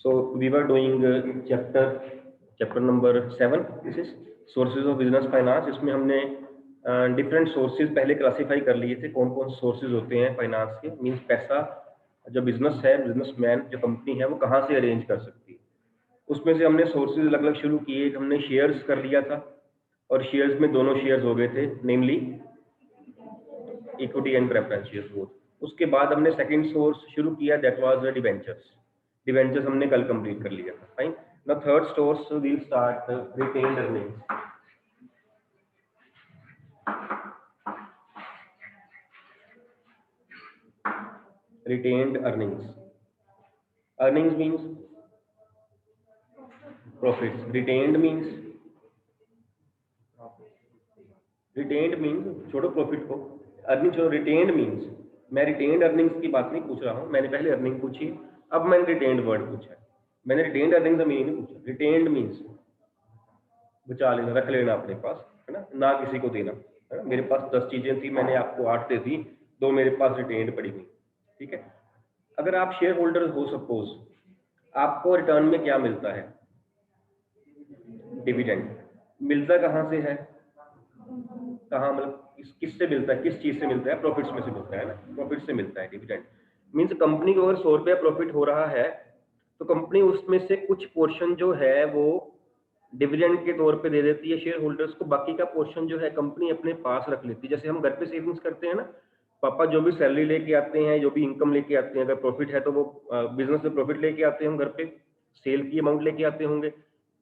So we were doing chapter number 7. This is sources of business finance. इसमें हमने different sources पहले classify कर लिए थे, कौन कौन सोर्सेज होते हैं फाइनेंस के। मींस पैसा जो बिजनेस है, बिजनेसमैन जो कंपनी है वो कहाँ से अरेंज कर सकती है। उसमें से हमने सोर्सेज अलग अलग शुरू किए। हमने शेयर्स कर लिया था और शेयर्स में दोनों शेयर्स हो गए थे, namely equity and preference shares both. उसके बाद हमने सेकंड सोर्स शुरू किया, दैट वाज डिबेंचर्स। डिबेंचर्स हमने कल कंप्लीट कर लिया था। Fine. Now third source will start retained earnings. Retained earnings. Earnings means profits. Retained means छोड़ो प्रॉफिट को, अर्निंग छोड़ो। रिटेन्ड मींस, मैं रिटेन्ड अर्निंग्स की बात नहीं पूछ रहा हूँ। मैंने पहले अर्निंग पूछी, अब मैंने रिटेन्ड वर्ड पूछा है। मैंने रिटेन्ड अर्निंग का मीनिंग नहीं पूछा। रिटेन्ड मींस बचा लेना, रख लेना अपने पास, है ना, ना किसी को देना, है ना। मेरे पास 10 चीजें थी, मैंने आपको 8 दे दी, 2 मेरे पास रिटेन्ड पड़ी हुई, ठीक है। अगर आप शेयर होल्डर हो, सपोज आपको रिटर्न में क्या मिलता है? डिविडेंड। मिलता कहाँ से है? कहाँ, मतलब किससे मिलता है, किस चीज से मिलता है? प्रॉफिट्स में से मिलता है ना, प्रॉफिट से मिलता है डिविडेंड। मींस कंपनी को अगर 100 रुपया प्रॉफिट हो रहा है तो कंपनी उसमें से कुछ पोर्शन जो है वो डिविडेंड के तौर पे दे देती है शेयर होल्डर्स को। बाकी का पोर्शन जो है कंपनी अपने पास रख लेती है। जैसे हम घर पे सेविंग्स करते हैं ना, पापा जो भी सैलरी लेके आते हैं, जो भी इनकम लेके आते हैं, अगर प्रॉफिट है तो वो बिजनेस से प्रॉफिट लेके आते हैं, हम घर पे सेल की अमाउंट लेके आते होंगे।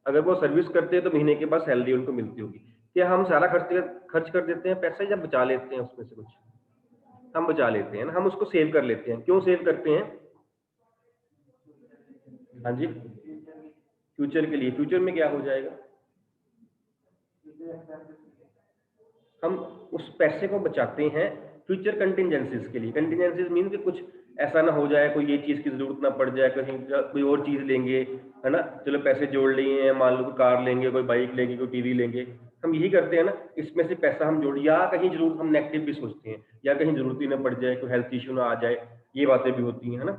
अगर वो सर्विस करते हैं तो महीने के बाद सैलरी उनको मिलती होगी। क्या हम सारा खर्च कर देते हैं पैसा, या बचा लेते हैं उसमें से कुछ? हम बचा लेते हैं ना, हम उसको सेव कर लेते हैं। क्यों सेव करते हैं? हाँ जी, फ्यूचर के लिए। फ्यूचर में क्या हो जाएगा? हम उस पैसे को बचाते हैं फ्यूचर कंटिजेंसीज के लिए। कंटिजेंसीज मीन कि कुछ ऐसा ना हो जाए, कोई ये चीज़ की जरूरत ना पड़ जाए, कहीं कोई और चीज़ लेंगे, है ना, चलो पैसे जोड़ लिए हैं, मान लो कोई कार लेंगे, कोई बाइक लेंगे, कोई टीवी लेंगे, हम यही करते हैं ना। इसमें से पैसा हम जोड़, या कहीं जरूरत, हम नेगेटिव भी सोचते हैं, या कहीं जरूरत ही ना पड़ जाए, कोई हेल्थ इशू ना आ जाए, ये बातें भी होती हैं, है ना।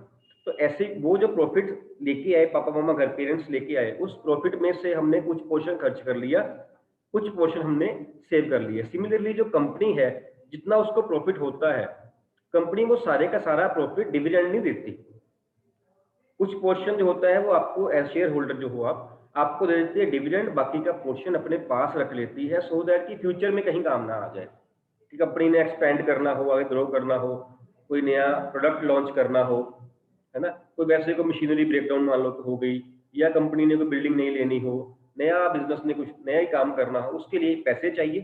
तो ऐसे वो जो प्रॉफिट लेके आए पापा मामा घर, पेरेंट्स लेके आए, उस प्रॉफिट में से हमने कुछ पोर्शन खर्च कर लिया, कुछ पोर्शन हमने सेव कर लिया। सिमिलरली जो कंपनी है, जितना उसको प्रॉफिट होता है, कंपनी वो सारे का सारा प्रॉफिट डिविडेंड नहीं देती। कुछ पोर्शन जो होता है वो आपको एज शेयर होल्डर जो हो आपको दे देती है डिविडेंड। बाकी का पोर्शन अपने पास रख लेती है, सो दैट कि फ्यूचर में कहीं काम ना आ जाए, कि कंपनी ने एक्सपेंड करना हो, आगे ग्रो करना हो, कोई नया प्रोडक्ट लॉन्च करना हो, है ना, कोई वैसे कोई मशीनरी ब्रेकडाउन मान लो तो हो गई, या कंपनी ने कोई बिल्डिंग नहीं लेनी हो, नया बिजनेस ने कुछ नया ही काम करना हो, उसके लिए पैसे चाहिए,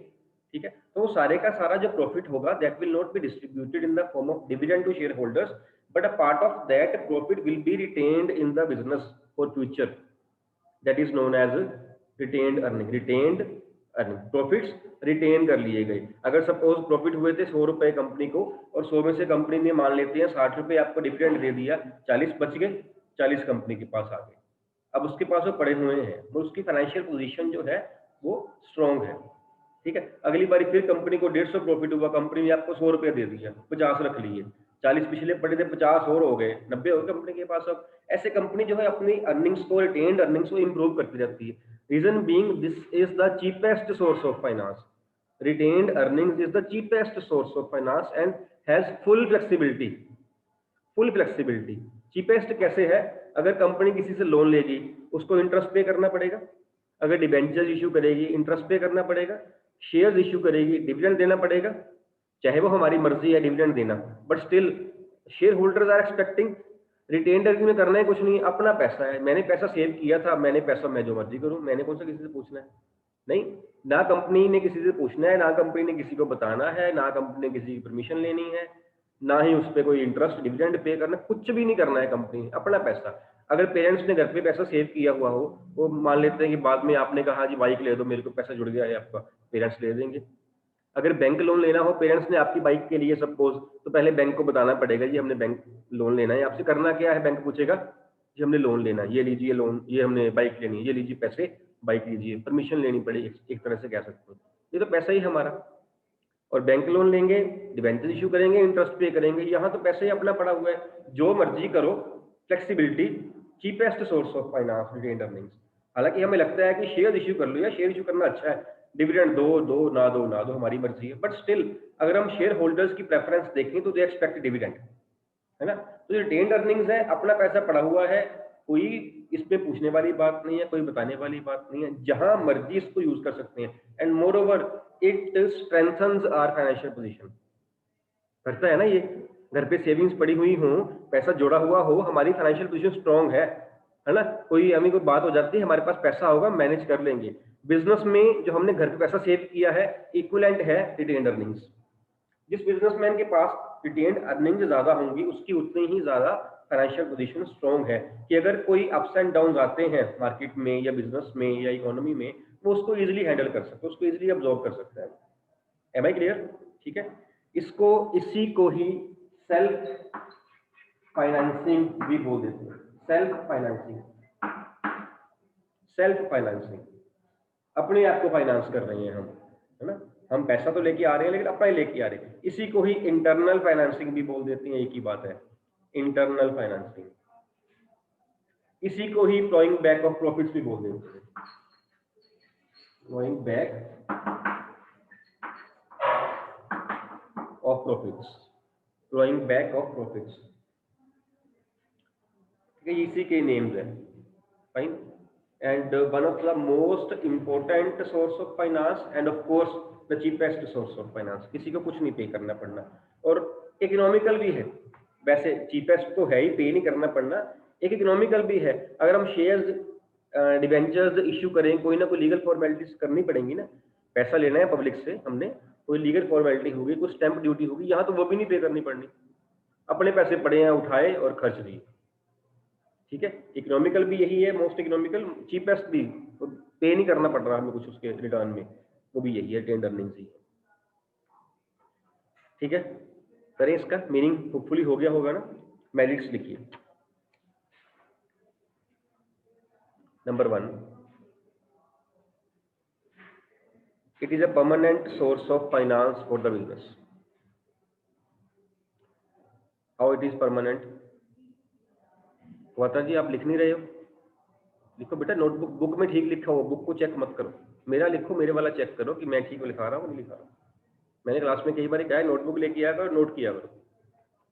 ठीक है। तो वो सारे का सारा जो प्रॉफिट होगा, that will not be distributed in the form of dividend to share holders, but a part of that profit will be retained in the business for future. That is known as retained earning. Retained earning, profits retain कर लिए गए। अगर suppose profit हुए थे 100 रुपए company को, और 100 में से कंपनी ने मान लेते हैं 60 रुपए आपको डिविडेंड दे दिया, 40 बच गए, 40 कंपनी के पास आ गए। अब उसके पास वो पड़े हुए हैं, तो उसकी फाइनेंशियल पोजीशन जो है वो स्ट्रॉन्ग है, ठीक है। अगली बार फिर कंपनी को 150 प्रॉफिट हुआ, कंपनी ने आपको 100 रुपया दे दिया, 50 रख लिए, 40 पिछले पड़े थे, 50 और हो गए, 90 हो गए कंपनी के पास। अब ऐसे कंपनी जो है अपनी अर्निंग्स को, रिटेन्ड अर्निंग्स को इंप्रूव करती जाती है। Reason being this is the cheapest source of finance. Retained earnings is the cheapest source of finance and has full flexibility. Full flexibility. Cheapest कैसे है? अगर कंपनी किसी से लोन लेगी, उसको इंटरेस्ट पे करना पड़ेगा। अगर डिबेंचर इशू करेगी, इंटरेस्ट पे करना पड़ेगा। शेयर्स इशू करेगी, डिविडेंड देना पड़ेगा, चाहे वो हमारी मर्जी है डिविडेंड देना, but still share holders are expecting. Retained earning में करना है कुछ नहीं, अपना पैसा है, मैंने पैसा सेव किया था, मैंने पैसा मैं जो मर्जी करूं, मैंने कौन सा किसी से पूछना है? नहीं, ना कंपनी ने किसी से पूछना है, ना कंपनी ने किसी को बताना है, ना कंपनी ने किसी की परमिशन लेनी है, ना ही उस पर कोई इंटरेस्ट डिविडेंड पे करना, कुछ भी नहीं करना है कंपनी ने, अपना पैसा। अगर पेरेंट्स ने घर पे पैसा सेव किया हुआ हो, वो मान लेते हैं कि बाद में आपने कहा जी बाइक ले दो, मेरे को पैसा जुड़ गया है आपका, पेरेंट्स ले देंगे। अगर बैंक लोन लेना हो, पेरेंट्स ने आपकी बाइक के लिए सपोज, तो पहले बैंक को बताना पड़ेगा जी हमने बैंक लोन लेना है, आपसे करना क्या है, बैंक पूछेगा जी हमने लोन लेना है, ये लीजिए लोन, ये हमने बाइक लेनी है, ये लीजिए पैसे, बाइक लीजिए, परमिशन लेनी पड़ेगी, एक तरह से कह सकते हो। ये तो पैसा ही हमारा। और बैंक लोन लेंगे, डिबेंचर इशू करेंगे, इंटरेस्ट पे करेंगे, यहाँ तो पैसे ही अपना पड़ा हुआ है, जो मर्जी करो, flexibility, cheapest source of finance retained earnings. हालांकि हमें लगता है कि शेयर इश्यू कर लो, या शेयर इश्यू करना अच्छा है, डिविडेंड दो दो ना दो ना दो हमारी मर्जी है, बट स्टिल अगर हम शेयर होल्डर्स की प्रेफरेंस देखें तो दे एक्सपेक्ट डिविडेंड, है ना। तो जो रिटेन्ड अर्निंग्स है, अपना पैसा पड़ा हुआ है, कोई इस पे पूछने वाली बात नहीं है, कोई बताने वाली बात नहीं है, जहां मर्जी इसको यूज कर सकते हैं। And moreover it strengthens our financial position. करता है ना ये, घर पे सेविंग्स पड़ी हुई हो, पैसा जोड़ा हुआ हो, हमारी फाइनेंशियल पोजीशन स्ट्रांग है ना। कोई हमें कोई बात हो जाती है, हमारे पास पैसा होगा, मैनेज कर लेंगे। बिजनेस में जो हमने घर पे पैसा सेव किया है, इक्विवेलेंट है रिटेन्ड अर्निंग्स। जिस बिजनेसमैन के पास रिटेन्ड अर्निंग्स ज्यादा होंगी, उसकी उतनी ही ज्यादा फाइनेंशियल पोजीशन स्ट्रांग है, कि अगर कोई अप्स एंड डाउन आते हैं मार्केट में या बिजनेस में या इकोनॉमी में, वो उसको इजीली हैंडल कर सकता है, उसको इजीली अब्सॉर्ब कर सकता है। Am I clear? ठीक है, इसी को ही सेल्फ फाइनेंसिंग भी बोल देते हैं। सेल्फ फाइनेंसिंग, अपने आप को फाइनेंस कर रहे हैं हम, है ना। हम पैसा तो लेके आ रहे हैं, लेकिन अपना ही लेके आ रहे हैं। इसी को ही इंटरनल फाइनेंसिंग भी बोल देते हैं, एक ही बात है, इंटरनल फाइनेंसिंग। इसी को ही प्लॉइंग बैक ऑफ प्रॉफिट्स भी बोल देते हैं, ploughing back of profits, ploughing back of profits. ठीक है, इसी के नेम्स हैं, fine. And one of the most important source of finance, end of course the cheapest source of finance. किसी को कुछ नहीं पे करना पड़ना, और इकोनॉमिकल भी है। वैसे चीपेस्ट तो है ही, पे नहीं करना पड़ना, एक इकोनॉमिकल भी है। अगर हम शेयर्स डिवेंचर्स इश्यू करें, कोई ना कोई लीगल फॉर्मेलिटीज करनी पड़ेंगी ना। पैसा लेना है पब्लिक से हमने, कोई लीगल फॉर्मेलिटी होगी, कोई स्टैंप ड्यूटी होगी, यहाँ तो वो भी नहीं पे करनी पड़नी, अपने पैसे पड़े हैं, उठाए और खर्च दिए। ठीक है, इकोनॉमिकल भी यही है, मोस्ट इकोनॉमिकल, चीपेस्ट भी, तो पे नहीं करना पड़ रहा हमें कुछ उसके रिटर्न में, वो भी यही है, रिटेन्ड अर्निंग्स ही है। ठीक है, करें, इसका मीनिंग होपफुली हो गया होगा ना। मेरिट्स लिखिए। Number 1, it is a permanent source of finance for the business. How it is permanent? वाता जी आप लिख नहीं रहे हो, लिखो बेटा, नोटबुक बुक में ठीक लिखा हुआ, बुक को चेक मत करो, मेरा लिखो, मेरे वाला चेक करो कि मैं ठीक लिखा रहा हूँ, नहीं लिखा रहा हूँ। मैंने क्लास में कई बार कहा है, नोटबुक लेके आया करो, नोट किया करो,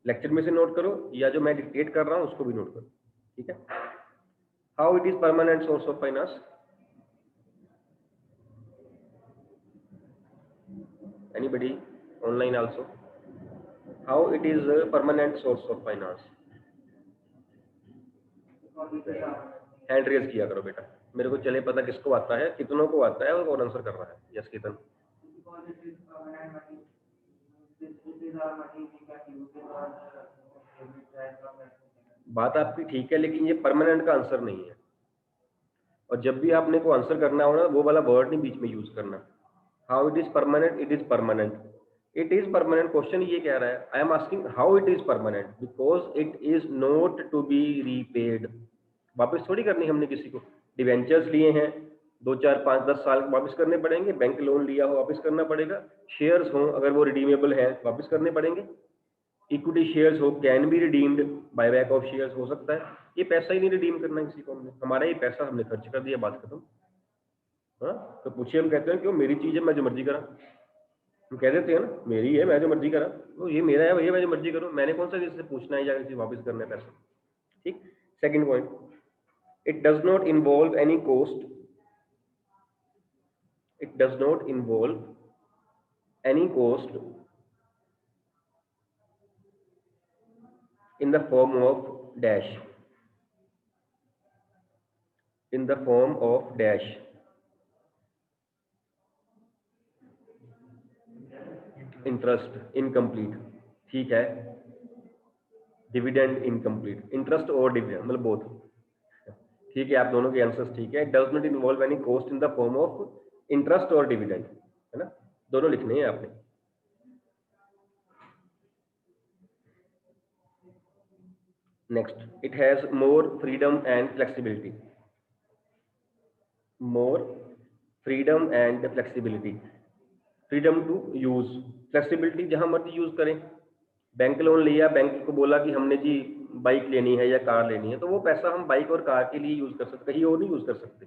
लेक्चर में से नोट करो, या जो मैं डिक्टेट कर रहा हूँ उसको भी नोट करो। ठीक है, how it is permanent source of finance? Anybody online also? How it is permanent source of finance? Hand raise किया करो बेटा, मेरे को चले पता किसको आता है, कितनों को आता है और कौन आंसर कर रहा है। यस कितन? बात आपकी ठीक है, लेकिन ये परमानेंट का आंसर नहीं है, और जब भी आपने को आंसर करना हो ना, वो वाला वर्ड नहीं बीच में यूज करना। How it is permanent? It is permanent, it is permanent. Question ये कह रहा है, I am asking how it is permanent, because it is not to be repaid. वापस थोड़ी करनी हमने किसी को, डिवेंचर्स लिए हैं 2 4 5 10 साल वापस करने पड़ेंगे, बैंक लोन लिया हो वापस करना पड़ेगा, शेयर्स हो अगर वो रिडीमेबल है वापस करने पड़ेंगे, इक्विटी शेयर्स हो can be redeemed, buyback of shares हो सकता है। ये पैसा ही नहीं रिडीम करना किसी को हमने, हमारा ये पैसा हमने खर्च कर दिया, बात खत्म। हाँ, तो पूछिए, हम कहते हैं क्यों, मेरी चीज है मैं जो मर्जी करा, हम कह देते हैं ना, मेरी है मैं जो मर्जी करा, तो ये मेरा है भैया मैं जो मर्जी करूँ, मैंने कौन सा किसी से पूछना है या किसी वापस करना है पैसा। ठीक, second point, it does not involve any cost, it does not involve any cost in the form of dash, in the form of dash, interest incomplete। ठीक है, डिविडेंड इनकम्प्लीट, इंटरेस्ट और डिविडेंड मतलब बोथ। ठीक है, आप दोनों के answers ठीक है। Does not involve any cost in the form of interest और डिविडेंड, है ना, दोनों लिखने हैं आपने। Next, it has more freedom and flexibility, more freedom and flexibility, freedom to use, flexibility जहां मर्जी यूज करें, बैंक लोन लिया, बैंक को बोला कि हमने जी बाइक लेनी है या कार लेनी है, तो वो पैसा हम बाइक और कार के लिए यूज कर सकते, कहीं और नहीं यूज कर सकते,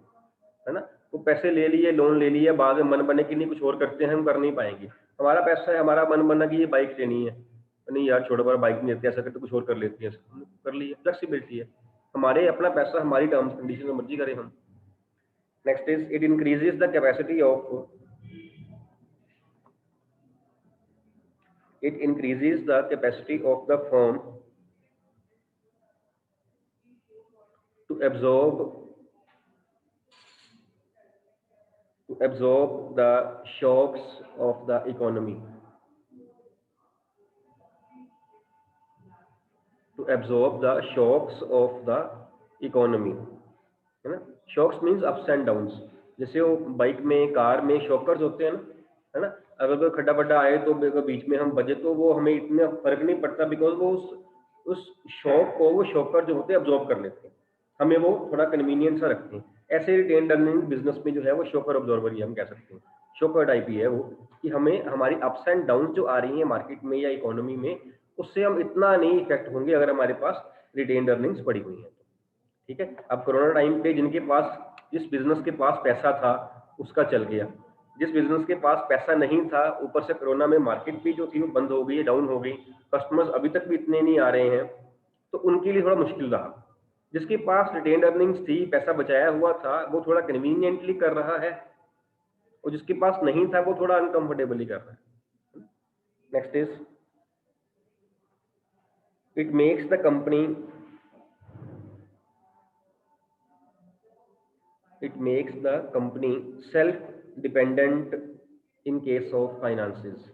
है ना। तो पैसे ले लिए, लोन ले लिया, बाद में मन बने कि नहीं कुछ और करते हैं, हम कर नहीं पाएंगे। हमारा पैसा है, हमारा मन बना कि ये बाइक लेनी है, तो नहीं यार छोड़ो, बार बाइक नहीं लेते, ऐसा करते कुछ और कर लेते हैं, हमने कर लिया, फ्लेक्सिबिलिटी है हमारे, अपना पैसा हमारी टर्म्स कंडीशन में मर्जी करें हम। Next is it increases the capacity of it increases the capacity of the firm to absorb the shocks of the economy, to absorb the shocks of the economy, है ना। Shocks means ups and downs, जैसे वो bike में car में shockers होते हैं ना, है ना। अगर कोई खड्डा बड्डा आए तो बीच में हम बजे तो वो हमें इतना फर्क नहीं पड़ता, बिकॉज वो उस शॉक को वो शॉकर जो होते हैं अब्जॉर्ब कर लेते हैं, हमें वो थोड़ा कन्वीनियंट सा रखते हैं। ऐसे रिटेन अर्निंग बिजनेस में जो है वो शॉकर ऑब्जॉर्वर ही हम कह सकते हैं, शॉकर टाइप ही है वो, कि हमें हमारी अप्स एंड डाउन जो आ रही हैं मार्केट में या इकोनॉमी में, उससे हम इतना नहीं इफेक्ट होंगे अगर हमारे पास रिटेन अर्निंग्स पड़ी हुई हैं। ठीक है, अब कोरोना टाइम पे जिनके पास, जिस बिजनेस के पास पैसा था उसका चल गया, जिस बिजनेस के पास पैसा नहीं था, ऊपर से कोरोना में मार्केट भी जो थी वो बंद हो गई, डाउन हो गई, कस्टमर्स अभी तक भी इतने नहीं आ रहे हैं, तो उनके लिए थोड़ा मुश्किल रहा। जिसके पास रिटेन अर्निंग्स थी, पैसा बचाया हुआ था, वो थोड़ा कन्वीनियंटली कर रहा है, और जिसके पास नहीं था वो थोड़ा अनकंफर्टेबली कर रहा है। Next is it makes the company, it makes the company self dependent in case of finances,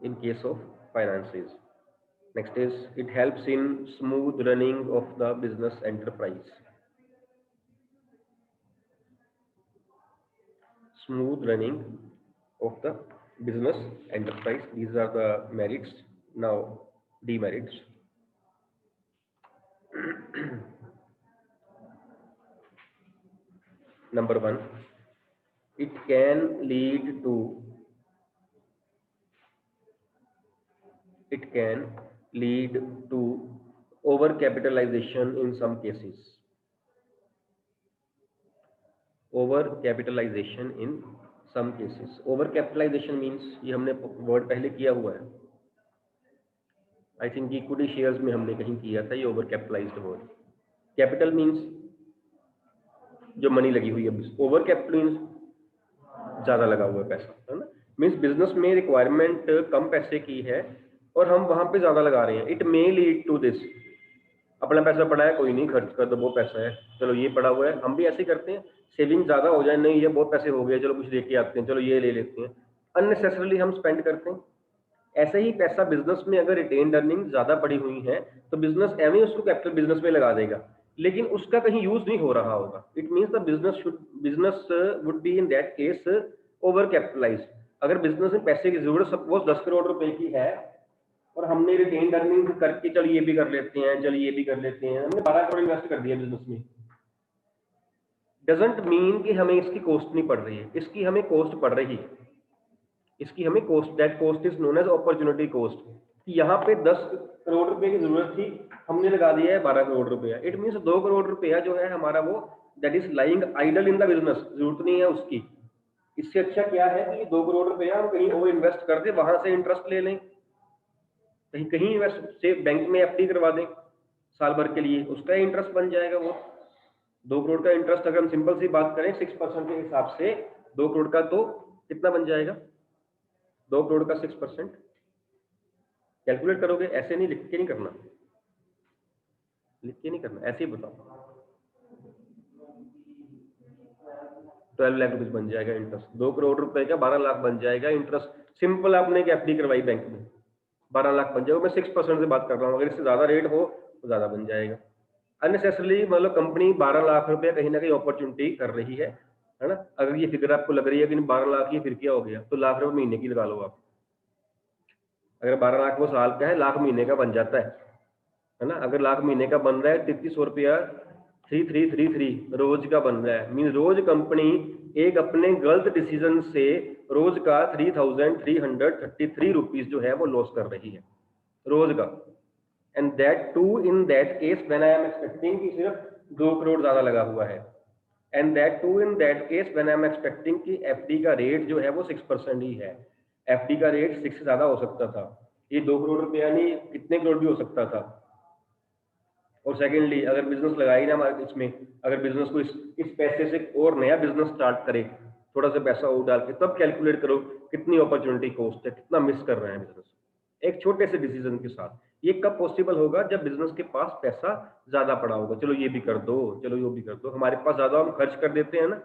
in case of finances. Next is it helps in smooth running of the business enterprise, smooth running of the business enterprise. These are the merits. Now demerits. Number one, it can lead to, it can lead to overcapitalization in some cases, overcapitalization in some cases. Overcapitalization means, ये हमने word पहले किया हुआ है, I think equity shares में हमने कहीं किया था ये over capitalised word. Capital means जो मनी लगी हुई है, ओवर कैपिटल मीन्स ज्यादा लगा हुआ है पैसा, है ना। मीन्स बिजनेस में रिक्वायरमेंट कम पैसे की है और हम वहां पे ज्यादा लगा रहे हैं। It may lead to this, अपना पैसा पड़ा है, कोई नहीं खर्च कर दो, वो पैसा है, चलो ये पड़ा हुआ है, हम भी ऐसे करते हैं, सेविंग ज्यादा हो जाए, नहीं ये बहुत पैसे हो गए, चलो कुछ लेके आते हैं, चलो ये ले लेते हैं, अननेसेसरली हम स्पेंड करते हैं। ऐसे ही पैसा बिजनेस में अगर रिटेन अर्निंग ज्यादा पड़ी हुई है तो बिजनेस एवं उसको कैपिटल बिजनेस में लगा देगा, लेकिन उसका कहीं यूज नहीं हो रहा होगा। It means the business would be in that case over capitalised. अगर बिजनेस में पैसे की जरूरत सपोज 10 करोड़ रुपए की है और हमने रिटेन अर्निंग करके चल ये भी कर लेते हैं, चल ये भी कर लेते हैं, हमने 12 करोड़ इन्वेस्ट कर दिया बिजनेस में, डजंट मीन कि हमें इसकी कॉस्ट नहीं पड़ रही है, इसकी हमें कॉस्ट पड़ रही है, इसकी हमें cost, that cost is known as opportunity cost. यहाँ पे 10 करोड़ रुपए की जरूरत थी, हमने लगा दिया है 12 करोड़ रुपया। इट मीन्स 2 करोड़ रुपया जो है हमारा वो that is lying idle in the business, जरूरत नहीं है उसकी। इससे अच्छा क्या है कि 2 करोड़ रुपया हम कहीं और इन्वेस्ट कर दे, वहां से इंटरेस्ट ले लें, कहीं कहीं इन्वेस्ट से बैंक में एफडी करवा दें साल भर के लिए, उसका इंटरेस्ट बन जाएगा वो 2 करोड़ का इंटरेस्ट। अगर हम सिंपल सी बात करें 6% के हिसाब से 2 करोड़ का, तो कितना बन जाएगा? 2 करोड़ का 6%, कैलकुलेट करोगे, ऐसे नहीं लिख के नहीं करना, लिख के नहीं करना, ऐसे ही बताओ, 12 लाख रुपए बन जाएगा इंटरेस्ट। 2 करोड़ रुपए का 12 लाख बन जाएगा इंटरेस्ट। सिंपल आपने एक एफडी करवाई बैंक में, 12 लाख बन जाएगा। मैं 6% से बात कर रहा हूँ, अगर इससे ज्यादा रेट हो तो ज्यादा बन जाएगा। अननेसेसरली मतलब कंपनी 12 लाख रुपया कहीं ना कहीं अपॉर्चुनिटी कर रही है ना। अगर ये फिगर आपको लग रही है कि 12 लाख ये फिर क्या हो गया, तो लाख रुपए महीने की लगा लो आप। अगर 12 लाख वो साल का है, लाख महीने का बन जाता है ना। अगर लाख महीने का बन रहा है 3300 रुपया 3333 रोज का बन रहा है, मीन रोज कंपनी एक अपने गलत डिसीजन से रोज का 3333 रुपीज जो है वो लॉस कर रही है रोज का। And that too in that case when I am expecting कि सिर्फ 2 करोड़ ज्यादा लगा हुआ है। And that too in that case when I am expecting कि एफडी का रेट जो है वो 6% ही है। एफडी का रेट 6 से ज्यादा हो सकता था, ये 2 करोड़ रुपया नहीं कितने करोड़ भी हो सकता था। और सेकेंडली अगर बिजनेस लगाई ना हमारे इसमें, अगर बिजनेस को इस पैसे से और नया बिजनेस स्टार्ट करे, थोड़ा सा पैसा और डाल के, तब कैलकुलेट करो कितनी अपॉर्चुनिटी कॉस्ट है, कितना मिस कर रहे हैं बिजनेस एक छोटे से डिसीजन के साथ। ये कब पॉसिबल होगा? जब बिजनेस के पास पैसा ज्यादा पड़ा होगा। चलो ये भी कर दो, चलो वो भी कर दो, हमारे पास ज्यादा हम खर्च कर देते हैं ना,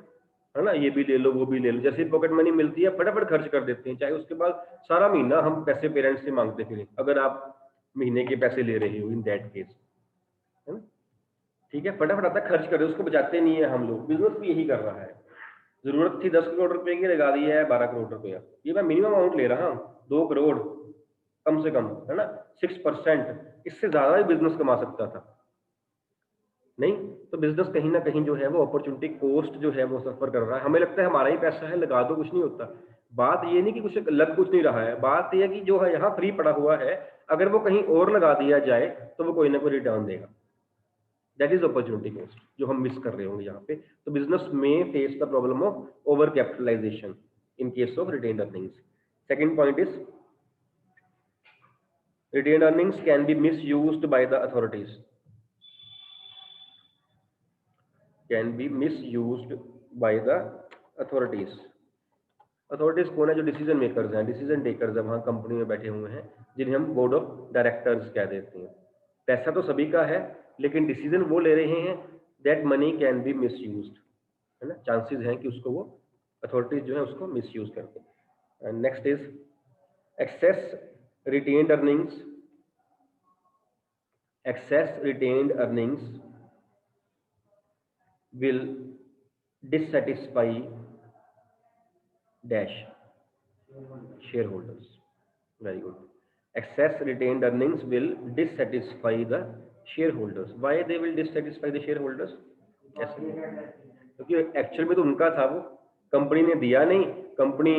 है ना, ये भी ले लो वो भी ले लो, जैसे पॉकेट मनी मिलती है फटाफट खर्च कर देते हैं, चाहे उसके बाद सारा महीना हम पैसे पेरेंट्स से मांगते फिरें, अगर आप महीने के पैसे ले रहे हो इन दैट केस, है ना। ठीक है, फटाफट आता खर्च कर दो, उसको बचाते नहीं है हम लोग। बिजनेस भी यही कर रहा है। जरूरत थी 10 करोड़ रुपए की, लगा दिया है 12 करोड़ रुपया। ये मैं मिनिमम अमाउंट ले रहा हूँ, 2 करोड़ कम से कम, है ना, 6%। इससे ज्यादा भी बिजनेस कमा सकता था नहीं। तो बिजनेस कहीं ना कहीं जो है वो अपॉर्चुनिटी कॉस्ट जो है वो सफर कर रहा है। हमें लगता है हमारा ही पैसा है, लगा दो, कुछ नहीं होता। बात ये नहीं कि कुछ लग कुछ नहीं रहा है, बात यह है कि जो है यहाँ फ्री पड़ा हुआ है, अगर वो कहीं और लगा दिया जाए तो वो कोई ना कोई रिटर्न देगा। दैट इज अपॉर्चुनिटी कॉस्ट जो हम मिस कर रहे होंगे यहाँ पे। तो बिजनेस में face the problem of overcapitalization in case of retained earnings. Second point is retained earnings can be misused by the authorities, can be misused by the authorities। Authorities कौन है? जो डिसीजन मेकर्स हैं, decision takers है, वहाँ company में बैठे हुए हैं, जिन्हें हम बोर्ड ऑफ डायरेक्टर्स कह देते हैं। पैसा तो सभी का है, लेकिन डिसीजन वो ले रहे हैं। That money can be misused, है ना, चांसेस हैं कि उसको वो अथॉरिटीज जो है उसको मिसयूज करते हैं। Next is excess retained earnings. excess retained earnings will dissatisfy dash shareholders। Very good। excess retained earnings will dissatisfy the shareholders। why they will dissatisfy the shareholders? ऐसे क्योंकि एक्चुअल में तो उनका था, वो कंपनी ने दिया नहीं। कंपनी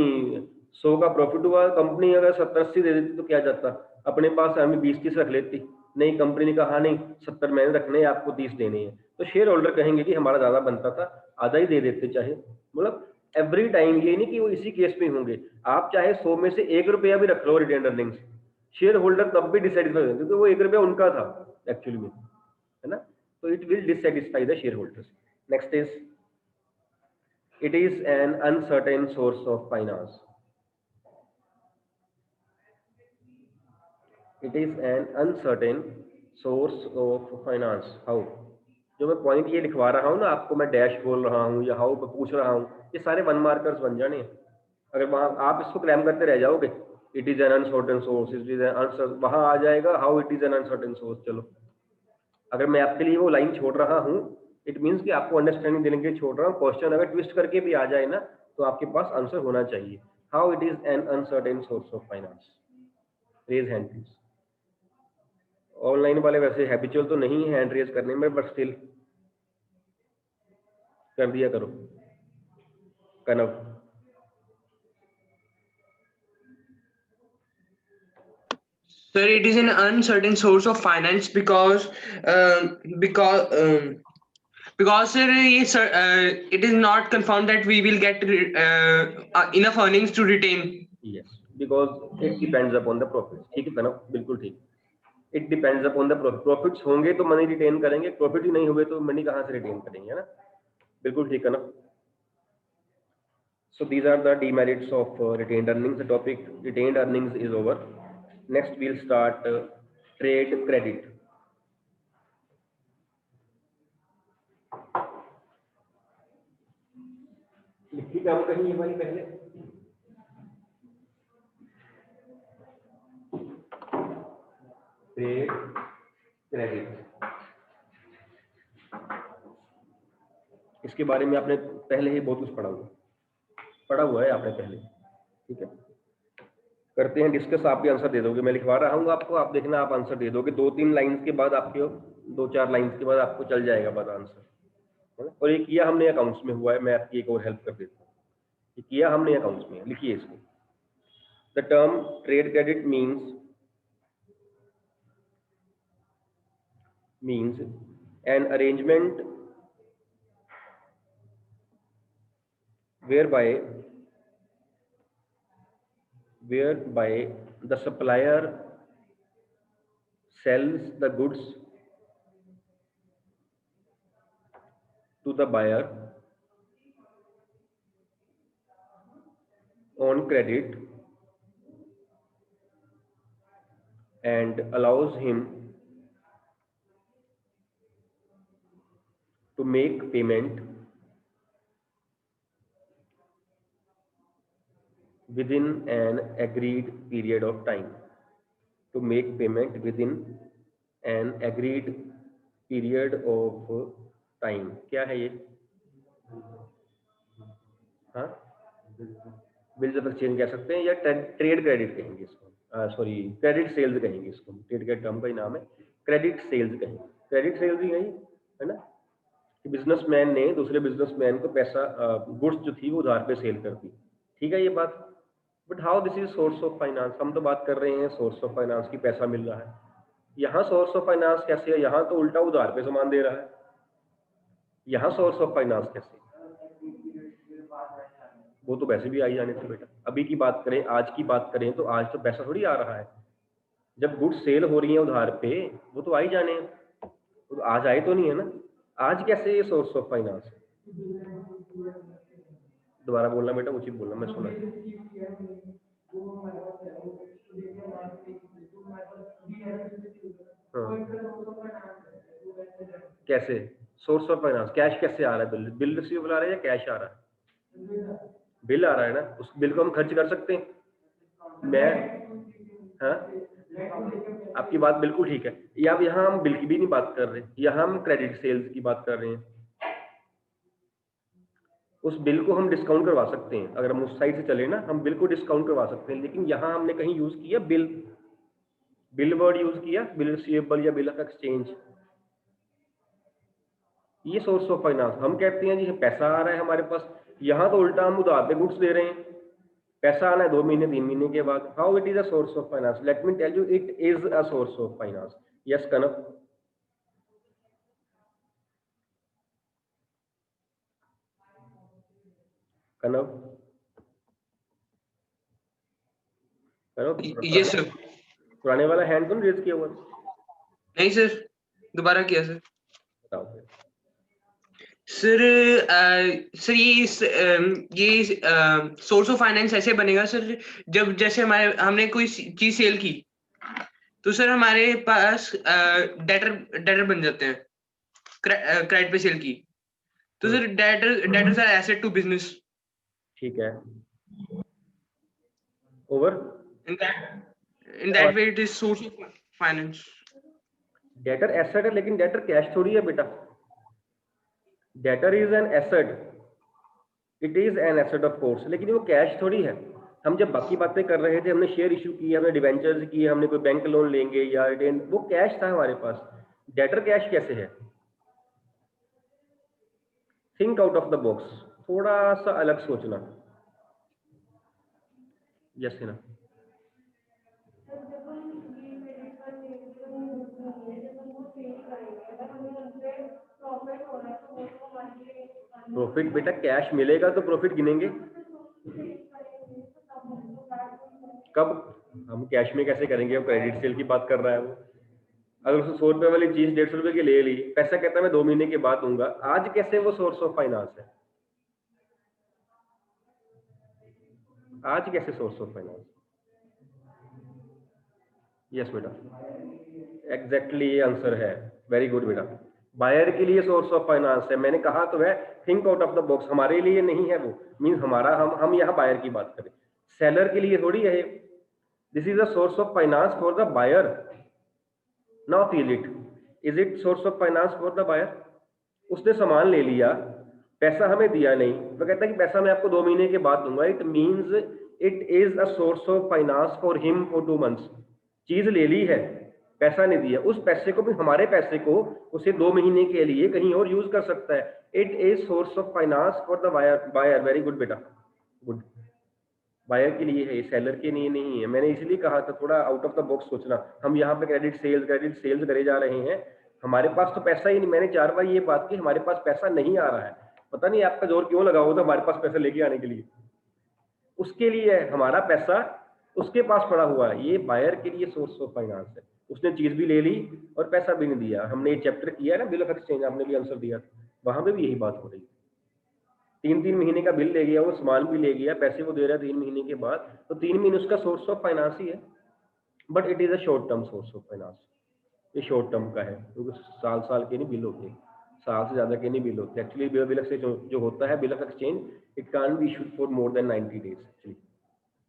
100 का प्रॉफिट हुआ, कंपनी अगर 70-80 दे देती तो क्या जाता, अपने पास हमें 20-30 रख लेती। नहीं, कंपनी ने कहा नहीं 70 मैंने रखने हैं, आपको 30 देने हैं। तो शेयर होल्डर कहेंगे कि हमारा ज्यादा बनता था, आधा ही दे देते चाहे। मतलब एवरी टाइम ये नहीं कि वो इसी केस में होंगे, आप चाहे 100 में से 1 रुपया भी रख लो रिटेन्ड अर्निंग्स, शेयर होल्डर तब भी डिससेटिस्फाई होंगे, क्योंकि वो 1 रुपया उनका था एक्चुअली में, है ना। तो it will dissatisfy the share holders. Next is it is an uncertain source of finance। it is an uncertain source of finance। how? जो मैं पॉइंट ये लिखवा रहा हूँ ना आपको, मैं डैश बोल रहा हूँ या हाउ पूछ रहा हूँ, ये सारे 1 मार्कर्स बन जाने हैं। अगर वहां आप इसको क्रैम करते रह जाओगे, it is an uncertain source, it is N, वहां आ जाएगा how it is an uncertain source. चलो, अगर मैं आपके लिए वो लाइन छोड़ रहा हूँ, इट मीन्स कि आपको अंडरस्टैंडिंग देने के लिए छोड़ रहा हूँ। क्वेश्चन अगर ट्विस्ट करके भी आ जाए ना, तो आपके पास आंसर होना चाहिए। How it is an uncertain source of finance? Raise hand please. Online वाले वैसे हैबिचुअल तो नहीं है हैंड रेज करने में, बट स्टिल कर दिया करो। कनव। Sir, it is an uncertain source of finance because sir, it is not confirmed that we will get enough earnings to retain। Yes, because it depends upon the profits। ठीक है कनव, बिल्कुल ठीक। It depends upon the profit. Profits होंगे तो money retain करेंगे, profit ही नहीं हुए तो मनी कहाँ से रिटेन करेंगे, है ना। बिल्कुल ठीक है ना। So these are the demerits of retained earnings। The topic retained earnings is over। Next we'll start trade credit। लिखी काम कहीं ये वाली पहले, ट्रेड क्रेडिट, इसके बारे में आपने पहले ही बहुत कुछ पढ़ा हुआ है आपने पहले। ठीक है, करते हैं डिस्कस। आप भी आंसर दे दोगे, मैं लिखवा रहा हूँ आपको, आप देखना आप आंसर दे दोगे। 2-3 लाइंस के बाद आपके 2-4 लाइंस के बाद आपको चल जाएगा बाद आंसर। है ना। और ये किया हमने अकाउंट्स में हुआ है, मैं आपकी एक और हेल्प कर देता हूँ। ये किया हमने अकाउंट्स में, लिखिए इसको। The term trade credit means an arrangement whereby the supplier sells the goods to the buyer on credit and allows him to make payment within an agreed period of time. To make payment within an agreed period of time. क्या है ये? हाँ, bills of exchange कह सकते हैं या trade credit कहेंगे इसको, सॉरी क्रेडिट सेल्स कहेंगे इसको। ट्रेड के टर्म का ही नाम है, क्रेडिट सेल्स कहेंगे। क्रेडिट सेल्स ही है ना, कि बिजनेसमैन ने दूसरे बिजनेसमैन को पैसा, गुड्स जो थी वो उधार पे सेल कर दी। ठीक है ये बात। But how this is source of finance? हम तो बात कर रहे हैं सोर्स ऑफ फाइनेंस की, पैसा मिल रहा है। यहाँ सोर्स ऑफ फाइनेंस कैसे है? यहाँ तो उल्टा उधार पे सामान दे रहा है, यहाँ सोर्स ऑफ फाइनेंस कैसे? वो तो वैसे भी आ ही जाने थे बेटा। अभी की बात करें, आज की बात करें, तो आज तो पैसा थोड़ी आ रहा है। जब गुड्स सेल हो रही है उधार पे, वो तो आ ही जाने हैं। तो आज आए तो नहीं है ना, आज कैसे ये सोर्स ऑफ फाइनेंस है? दोबारा बोलना बेटा, उचित बोलना, मैं सुना। हाँ, कैसे सोर्स ऑफ फाइनेंस? कैश कैसे आ रहा है? बिल रिसीवेबल आ रहा है या कैश आ रहा है? बिल आ रहा है ना, उस बिल को हम खर्च कर सकते हैं। मैं, हाँ, आपकी बात बिल्कुल ठीक है। या अब यहाँ हम बिल की भी नहीं बात कर रहे, यहाँ हम क्रेडिट सेल्स की बात कर रहे हैं। उस बिल को हम डिस्काउंट करवा सकते हैं, अगर हम उस साइड से चले ना, हम बिल को डिस्काउंट करवा सकते हैं। लेकिन यहाँ हमने कहीं यूज किया बिल वर्ड यूज किया, बिल रिसीवेबल या बिल ऑफ एक्सचेंज। ये सोर्स ऑफ फाइनेंस हम कहते हैं जी, पैसा आ रहा है हमारे पास। यहाँ तो उल्टा हम उधार पे गुड्स दे रहे हैं, पैसा आना है 2 महीने 3 महीने के बाद। How it is a source of finance? Let me tell you, it is a source of finance. Yes कनव? कनव, यस सर। पुराने वाला हैंड तो रेज किया हुआ? नहीं सर, दोबारा किया सर। बताओ फिर। सर ये सोर्स ऑफ फाइनेंस ऐसे बनेगा सर, जब जैसे हमने कोई चीज सेल की, तो सर हमारे पास डेटर बन जाते हैं। क्रेडिट पे सेल की, तो sir debtors are asset to business. ठीक है, over. In that way it is source of finance. Debtor asset है, लेकिन डेटर कैश थोड़ी है बेटा। Debtor is an asset, it is an asset of course, लेकिन वो कैश थोड़ी है। हम जब बाकी बातें कर रहे थे, हमने शेयर इशू किए, हमने डिवेंचर्स किए, हमने कोई बैंक लोन लेंगे या रिटेन, वो कैश था हमारे पास। डेटर कैश कैसे है? Think out of the box, थोड़ा सा अलग सोचना। यस है ना? प्रॉफिट बेटा, कैश मिलेगा तो प्रॉफिट गिनेंगे। कब? हम कैश में कैसे करेंगे? वो क्रेडिट सेल की बात कर रहा है वो। अगर उसने 100 रुपए वाली चीज 150 रुपए की ले ली, पैसा कहता है मैं 2 महीने के बाद दूंगा, आज कैसे वो सोर्स ऑफ फाइनेंस है? आज कैसे सोर्स ऑफ फाइनेंस? यस बेटा, एग्जैक्टली आंसर है। वेरी गुड बेटा। बायर के लिए सोर्स ऑफ फाइनेंस है, मैंने कहा तो है think out of the box. हमारे लिए नहीं है वो, मींस हमारा, हम यहाँ बायर की बात करें, सेलर के लिए थोड़ी है। This is a source of finance for the buyer. Now feel it, is it source of finance for the buyer? उसने सामान ले लिया, पैसा हमें दिया नहीं, तो कहता है कि पैसा मैं आपको 2 महीने के बाद दूंगा। It means it is a source of finance for him for 2 months. चीज ले ली है, पैसा नहीं दिया, उस पैसे को भी, हमारे पैसे को उसे 2 महीने के लिए कहीं और यूज कर सकता है। It is source of finance for the buyer. Very good बेटा, गुड। बायर के लिए है, सेलर के लिए नहीं है। मैंने इसलिए कहा था थोड़ा आउट ऑफ द बॉक्स सोचना। हम यहाँ पे क्रेडिट सेल्स करे जा रहे हैं, हमारे पास तो पैसा ही नहीं। मैंने 4 बार ये बात की, हमारे पास पैसा नहीं आ रहा है। पता नहीं आपका जोर क्यों लगा होगा हमारे पास पैसा लेके आने के लिए। उसके लिए है, हमारा पैसा उसके पास पड़ा हुआ है। ये बायर के लिए सोर्स ऑफ फाइनेंस है। उसने चीज भी ले ली और पैसा भी नहीं दिया। हमने ये चैप्टर किया है ना, बिल ऑफ एक्सचेंज, आपने भी आंसर दिया, वहां पे भी यही बात हो रही है। 3 महीने का बिल ले गया, वो सामान भी ले गया, पैसे वो दे रहा है 3 महीने के बाद, तो 3 महीने उसका सोर्स ऑफ फाइनेंस ही है। But it is a short term source of finance. ये शॉर्ट टर्म का है, क्योंकि साल के नहीं बिल होते, साल से ज्यादा के नहीं बिल होते। एक्चुअली बिल ऑफ जो होता है, bill of exchange, it can't be issued for more than 90 days. Actually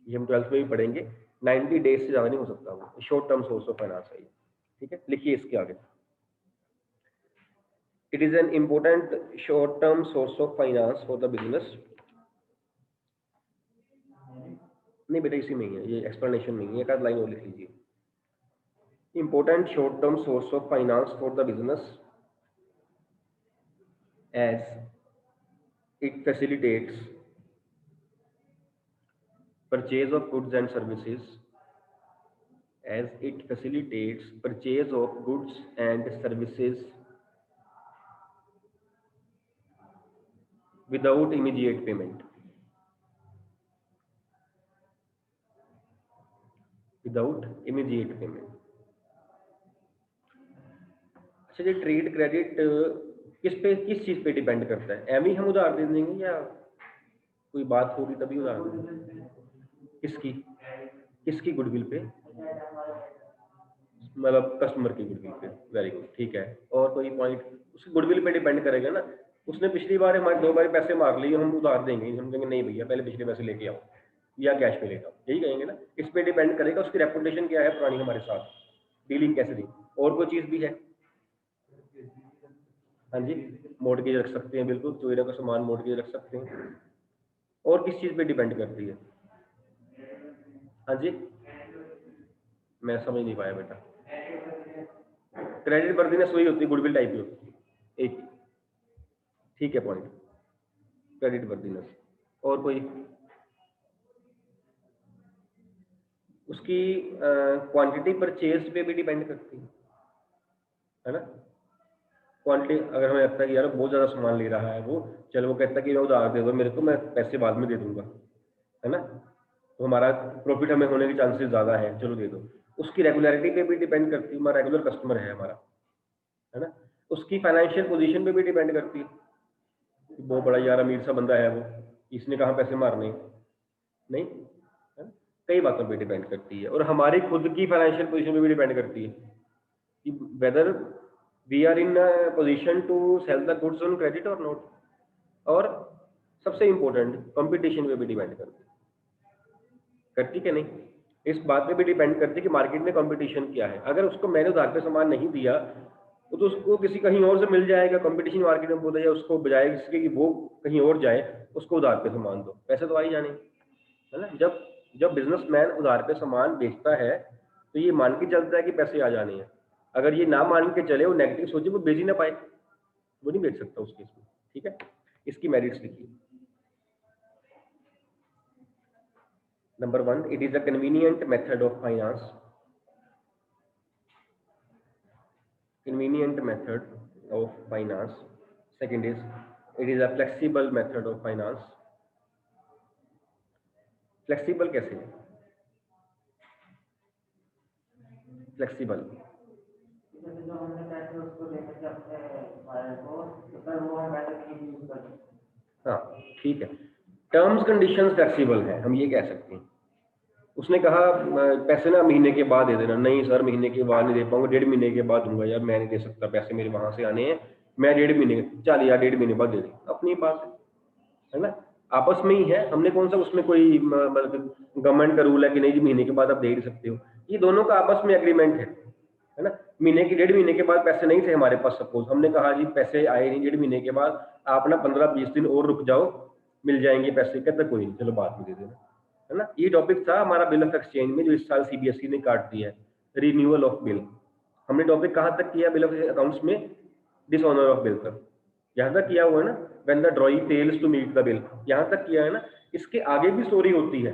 ये हम 12th में भी पढ़ेंगे, 90 डेज से ज्यादा नहीं हो सकता वो। Short term source of finance है। ठीक है, लिखिए इसके आगे। It is an important short term source of finance for the business. नहीं बेटा, इसी में ही है, ये एक्सप्लेनेशन में ही है, एक आध लाइन और लिख लीजिए। Important short term source of finance for the business as it facilitates purchase of goods and services, as it facilitates purchase of goods and services without immediate payment, without immediate payment। अच्छा, ये trade credit किस चीज पे depend करता है? M ही हम उधार दे देंगे या कोई बात होगी तभी उधार देंगे? किसकी गुडविल पे? मतलब कस्टमर की गुडविल पे। वेरी गुड, ठीक है। और कोई पॉइंट? उसकी गुडविल पे डिपेंड करेगा ना। उसने पिछली बार हमारे 2 बार पैसे मार लिए, हम उधार देंगे, हम कहेंगे नहीं भैया पहले पिछले पैसे लेके आओ या कैश पे लेके आओ, यही कहेंगे ना। इस पे डिपेंड करेगा उसकी रेपुटेशन क्या है पुरानी हमारे साथ, डीलिंग कैसे थी। और कोई चीज भी है? हाँ जी, मॉर्गेज रख सकते हैं, बिल्कुल, चोरी का सामान मॉर्गेज रख सकते हैं। और किस चीज पे डिपेंड करती है? हाँ जी, मैं समझ नहीं पाया बेटा। क्रेडिट वर्दीनेस वही होती है, गुडविल टाइप की होती है, एक। ठीक है पॉइंट, क्रेडिट वर्दीनेस। और कोई? उसकी क्वांटिटी परचेज पे भी डिपेंड करती है ना। क्वांटिटी, अगर हमें लगता है कि यार बहुत ज्यादा सामान ले रहा है वो, चलो वो कहता है कि मैं उधार दे दो मेरे को, मैं पैसे बाद में दे दूंगा, है ना, तो हमारा प्रॉफिट हमें होने के चांसेस ज्यादा है, चलो दे दो। उसकी रेगुलरिटी पे भी डिपेंड करती है, हमारा रेगुलर कस्टमर है हमारा, है ना। उसकी फाइनेंशियल पोजीशन पे भी डिपेंड करती है, बहुत बड़ा यार अमीर सा बंदा है वो, इसने कहाँ पैसे मारने, नहीं, है ना? कई बातों पे डिपेंड करती है। और हमारी खुद की फाइनेंशियल पोजीशन पे भी डिपेंड करती है कि whether we are in position to sell the goods on credit और नॉट। और सबसे इंपॉर्टेंट, कंपटीशन पे भी डिपेंड करती क्या नहीं, इस बात पे भी डिपेंड करती है कि मार्केट में कंपटीशन क्या है। अगर उसको मैंने उधार पे सामान नहीं दिया तो उसको किसी कहीं और से मिल जाएगा, कंपटीशन मार्केट में बोला जाए, उसको बजाय इसके कि वो कहीं और जाए उसको उधार पे सामान दो, पैसे तो आ ही जाने, है ना। जब बिजनेसमैन उधार पे सामान बेचता है तो ये मान के चलता है कि पैसे आ जाने हैं। अगर ये ना मान के चले, वो नेगेटिव सोचे, वो बेच ही ना पाए, वो नहीं बेच सकता उस केस में। ठीक है, इसकी मेरिट्स लिखिए। Number 1, it is a convenient method of finance. Convenient method of finance. Second is, it is a flexible method of finance. Flexible कैसे है? Flexible. हाँ ठीक है, टर्म्स कंडीशंस फ्लेक्सिबल है, हम ये कह सकते हैं। उसने कहा पैसे ना महीने के बाद दे देना, नहीं सर महीने के बाद नहीं दे पाऊंगा, 1.5 महीने के बाद दूंगा, यार मैं नहीं दे सकता, पैसे मेरे वहां से आने हैं, मैं 1.5 महीने, चल यार 1.5 महीने बाद दे दे, अपनी बात है ना, आपस में ही है। हमने कौन सा उसमें कोई मतलब गवर्नमेंट का रूल है कि नहीं जी महीने के बाद आप दे ही सकते हो, ये दोनों का आपस में एग्रीमेंट है ना। महीने के 1.5 महीने के बाद पैसे नहीं थे हमारे पास, सपोज हमने कहा जी पैसे आए नहीं 1.5 महीने के बाद, आप ना 15-20 दिन और रुक जाओ, मिल जाएंगे पैसे, कहते कोई नहीं चलो बाद में दे देना, है ना। ये टॉपिक था हमारा बिल ऑफ एक्सचेंज में, जो इस साल सीबीएसई ने काट दिया है, रिन्यूअल ऑफ बिल। हमने टॉपिक कहाँ तक किया बिल ऑफ अकाउंट्स में? डिसऑनर ऑफ बिल तक, यहाँ तक किया हुआ है ना, when the drawee fails to meet the bill, यहाँ तक किया है ना। इसके आगे भी स्टोरी होती है,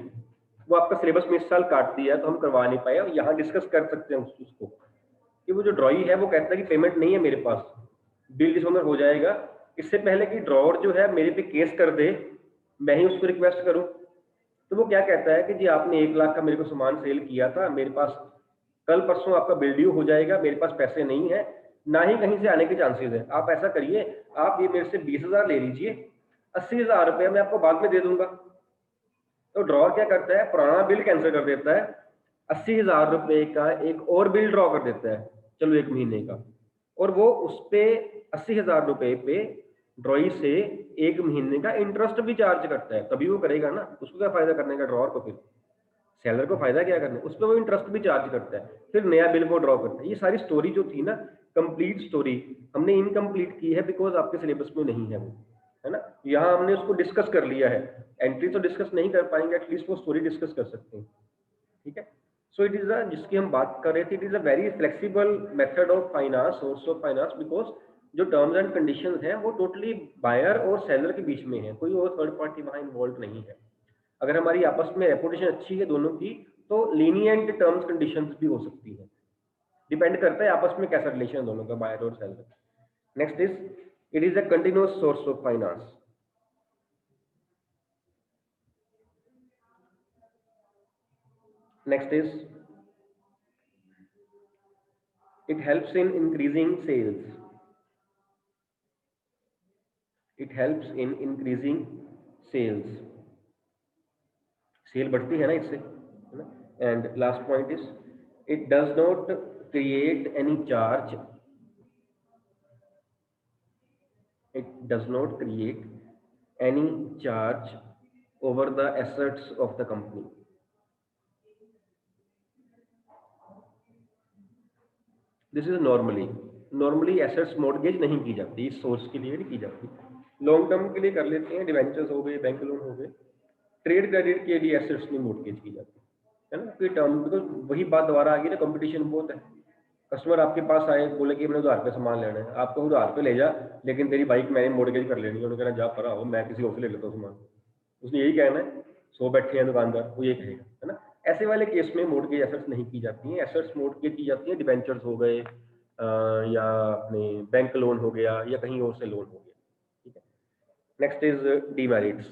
वो आपका सिलेबस में इस साल काट दिया है तो हम करवा नहीं पाए, और यहाँ डिस्कस कर सकते हैं उसको कि वो जो ड्रॉई है वो कहता है कि पेमेंट नहीं है मेरे पास, बिल डिसऑनर हो जाएगा। इससे पहले कि ड्रॉवर जो है मेरे पे केस कर दे, मैं ही उसको रिक्वेस्ट करूं, तो वो क्या कहता है कि जी आपने 1 लाख का मेरे को सामान सेल किया था, मेरे पास कल परसों आपका बिल ड्यू हो जाएगा, मेरे पास पैसे नहीं है, ना ही कहीं से आने के चांसेस है। आप ऐसा करिए, आप ये मेरे से 20,000 ले लीजिए, 80,000 रुपये मैं आपको बाद में दे दूंगा। तो ड्रॉवर क्या करता है, पुराना बिल कैंसिल कर देता है, 80,000 रुपये का एक और बिल ड्रॉ कर देता है, चलो 1 महीने का, और वो उस पे 80,000 रुपये पे ड्रॉई से 1 महीने का इंटरेस्ट भी चार्ज करता है। तभी वो करेगा ना, उसको क्या फायदा करने का ड्रॉवर को? फिर सेलर को फायदा क्या करना है, उस पर वो इंटरेस्ट भी चार्ज करता है, फिर नया बिल को ड्रॉ करता है। ये सारी स्टोरी जो थी ना, कंप्लीट स्टोरी हमने इनकम्प्लीट की है बिकॉज आपके सिलेबस में नहीं है वो, है ना। यहाँ हमने उसको डिस्कस कर लिया है, एंट्री तो डिस्कस नहीं कर पाएंगे, एटलीस्ट वो स्टोरी डिस्कस कर सकते हैं, ठीक है। सो इट इज अ, जिसकी हम बात कर रहे थे, it is a very flexible method of finance, source of finance, because जो टर्म्स एंड कंडीशंस हैं वो टोटली बायर और सेलर के बीच में है, कोई और थर्ड पार्टी वहाँ इन्वॉल्व नहीं है। अगर हमारी आपस में रेपुटेशन अच्छी है दोनों की, तो लीनियंट टर्म्स कंडीशंस भी हो सकती है, डिपेंड करता है आपस में कैसा रिलेशन है दोनों का, बायर और seller. Next is, it is a continuous source of finance. Next is, it helps in increasing sales, it helps in increasing sales, sale बढ़ती है ना इससे, है ना। And last point is, it does not create any charge, it does not create any charge over the assets of the company। This is normally assets mortgage नहीं की जाती, इस सोर्स के लिए नहीं की जाती, लॉन्ग टर्म के लिए कर लेते हैं, डिवेंचर्स हो गए, बैंक लोन हो गए, ट्रेड क्रेडिट के लिए एसेट्स नहीं मॉर्गेज की जाती, है ना। कोई टर्म, बिकॉज वही बात दोबारा आ गई ना, कंपटीशन बहुत है। कस्टमर आपके पास आए, बोले कि मैंने उधार पे सामान लेना है, आपको उधार पे ले जा, लेकिन तेरी बाइक मैंने मॉर्गेज कर लेनी है, उन्होंने कहना जा परा हो, मैं किसी और से ले लेता हूँ सामान, उसने यही कहना है, 100 बैठे हैं दुकानदार, वो ये कहेगा, है ना। ऐसे वाले केस में मॉर्गेज एसेट्स नहीं की जाती हैं, एसेट्स मॉर्गेज की जाती हैं, डिवेंचर्स हो गए, या अपने बैंक लोन हो गया, या कहीं और से लोन हो गया, ठीक है। Next is demerits.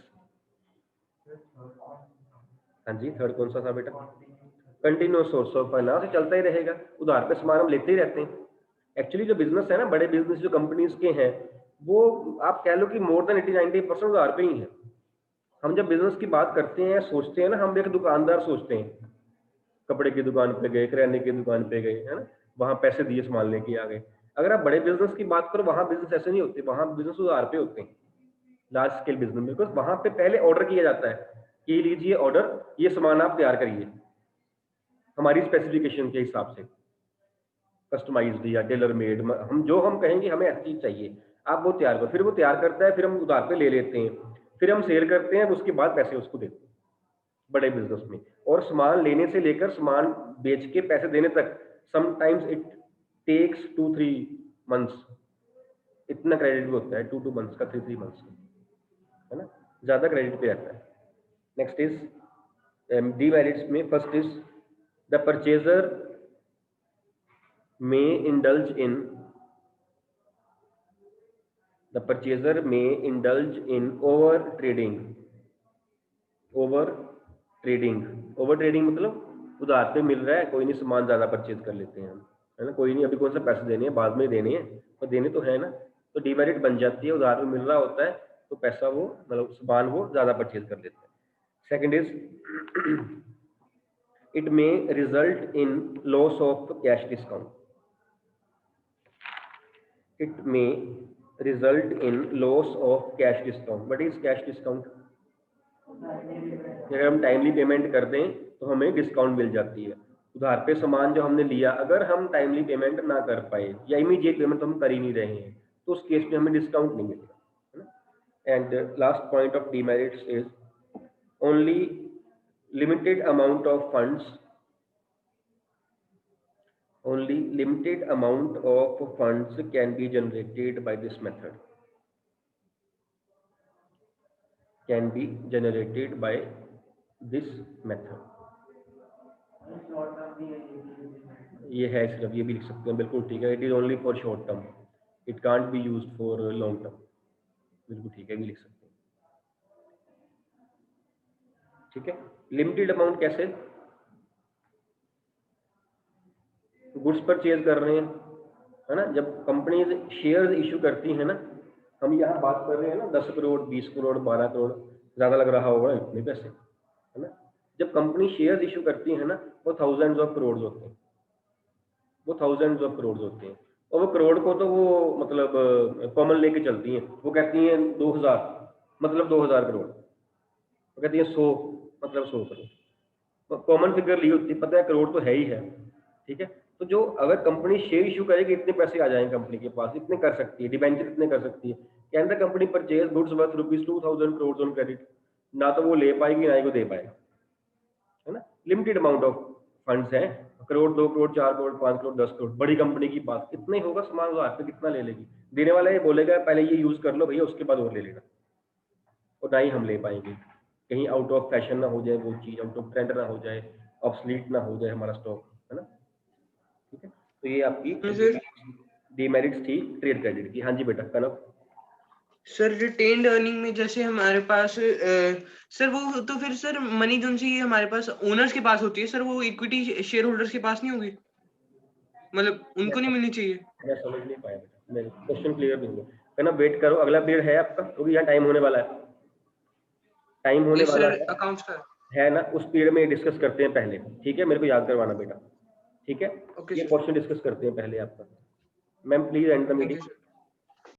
हाँ जी, थर्ड कौन सा था बेटा? कंटिन्यूअस सोर्स ऑफ फाइनेंस, चलता ही रहेगा, उधार पे सामान हम लेते ही रहते हैं। एक्चुअली जो बिजनेस है ना, बड़े बिजनेस जो कंपनीज के हैं, वो आप कह लो कि मोर देन 80-90% उधार पे ही है। हम जब बिजनेस की बात करते हैं, सोचते हैं ना, हम एक दुकानदार सोचते हैं, कपड़े की दुकान पे गए, किराने की दुकान पे गए, है ना, वहां पैसे दिए, सामान लेके आ गए। अगर आप बड़े बिजनेस की बात करो, वहां बिजनेस ऐसे नहीं होते, वहां बिजनेस उधार पे होते हैं, लार्ज स्केल बिजनेस में, बिकॉज वहां पे पहले ऑर्डर किया जाता है कि लीजिए ऑर्डर, ये सामान आप तैयार करिए हमारी स्पेसिफिकेशन के हिसाब से, कस्टमाइज्ड या टेलर मेड, हम कहेंगे हमें ऐसी चीज चाहिए, आप वो तैयार करो, फिर वो तैयार करता है, फिर हम उधार पे ले लेते हैं, फिर हम सेल करते हैं, उसके बाद पैसे उसको देते हैं बड़े बिजनेस में। और सामान लेने से लेकर सामान बेच के पैसे देने तक समटाइम्स इट टेक्स 2-3 मंथ्स, इतना क्रेडिट भी होता है, 2 मंथ्स का, 3 मंथ्स का, है ना, ज्यादा क्रेडिट पे रहता है। नेक्स्ट इज डीमेरिट्स में, first is the purchaser may indulge in over trading मतलब उधार पे मिल रहा है, कोई नहीं, सामान ज्यादा परचेज कर लेते हैं हम, है ना, कोई नहीं, अभी कौन सा पैसे देने हैं, बाद में देने हैं, तो देने तो है ना, तो डीमेरिट बन जाती है, उधार पे मिल रहा होता है तो पैसा वो, मतलब सामान वो ज्यादा परचेज कर लेते हैं। Second is, it may result in loss of cash discount, it may result in loss of cash discount। What is cash discount? अगर हम टाइमली पेमेंट कर दें तो हमें डिस्काउंट मिल जाती है। उधार पे सामान जो हमने लिया, अगर हम टाइमली पेमेंट ना कर पाए या इमीडिएट पेमेंट हम कर ही नहीं रहे हैं, तो उस केस में हमें डिस्काउंट नहीं मिलेगा, है ना। And last point of demerits is, only only limited amount of funds can be generated by this method, can be generated by this method. ये है सिर्फ, ये भी लिख सकते हैं, बिल्कुल ठीक है। It is only for short term, it can't be used for long term, बिल्कुल ठीक है, भी लिख सकते हैं। ठीक है, लिमिटेड अमाउंट कैसे, गुड्स परचेज कर रहे हैं, है ना, जब कंपनीज शेयर्स इशू करती है ना, हम यहाँ बात कर रहे हैं ना 10 करोड़ 20 करोड़ 12 करोड़, ज्यादा लग रहा होगा इतने पैसे, है ना। जब कंपनी शेयर्स इशू करती है ना, वो थाउजेंड्स ऑफ करोड़ होते हैं, वो थाउजेंड्स ऑफ करोड़ होते हैं, और वो करोड़ को तो वो मतलब कॉमन लेके चलती हैं, वो कहती हैं 2000 मतलब 2000 करोड़, वो कहती है 100 मतलब 100 करोड़, कॉमन फिगर ली होती है, पता है करोड़ तो है ही है। ठीक है, तो जो अगर कंपनी शेयर इशू करेगी इतने पैसे आ जाएंगे कंपनी के पास, इतने कर सकती है, डिबेंचर इतने कर सकती है, can the company purchase goods worth ₹2000 crore on credit, ना तो वो ले पाएगी ना ही वो दे पाएगा, है ना। लिमिटेड अमाउंट ऑफ फंड्स हैं, करोड़ 2 करोड़ 4 करोड़ 5 करोड़ 10 करोड़, बड़ी कंपनी की बात इतने होगा, सामान वो हाथ में कितना ले लेगी, देने वाला ये बोलेगा पहले ये यूज कर लो भैया, उसके बाद और ले लेना, और ना ही हम ले पाएंगे, कहीं आउट ऑफ फैशन ना हो जाए वो चीज, आउट ऑफ ट्रेंड ना हो जाए, ऑब्सलीट ना हो जाए हमारा स्टॉक, है ना। ठीक है, तो ये आपकी डीमेरिट्स थी ट्रेड क्रेडिट की। हाँ जी बेटा कनक। सर रिटेन्ड अर्निंग में जैसे हमारे पास सर वो तो फिर सर मनी जो सी हमारे पास ओनर्स के पास होती है सर, वो इक्विटी शेयर होल्डर्स के पास नहीं होगी, मतलब उनको नहीं मिलनी चाहिए। मैं समझ नहीं पाया बेटा, मेरे क्वेश्चन क्लियर नहीं हुआ, कहना वेट करो, अगला पीरियड है आपका, क्योंकि यहाँ टाइम होने वाला है, टाइम होने वाला सर अकाउंट्स का है ना, उस पीरियड में डिस्कस करते हैं पहले। ठीक है, मेरे को याद करवाना बेटा, ठीक है। ओके ये सर, क्वेश्चन डिस्कस करते हैं पहले आपका। Ma'am please and the thank you meeting. Sir.